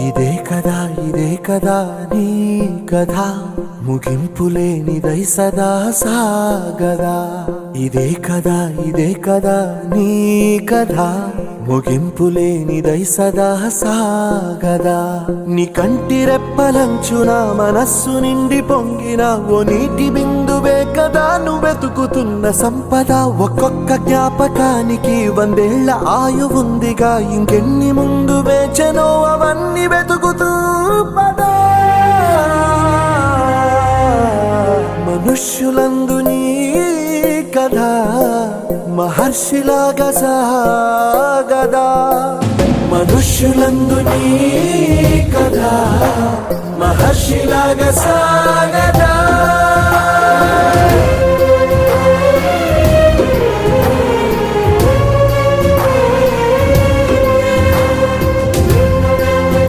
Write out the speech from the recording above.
ఇదే కదా నీ కథ ముగింపులేనిదై సదా సాగదా. ఇదే కదా నీ కథ ముగింపులేనిదై సదా సాగదా. నీ కంటి రెప్పలంచున మనస్సు నిండి పొంగిన ఓ నీటి బిందువే కదా నువ్వెతుకుతున్న సంపద. ఒక్కొక్క జ్ఞాపకానికి 100 ఏళ్ల ఆయువుందిగా, ఇంకెన్ని ముందు వేచనో అవన్నీ వెతుకుతూ పదా. మనుష్యులందు నీ కథ మహర్షిలాగా సాగదా. మనుష్యులందు నీ కథ మహర్షిలాగా సాగదా.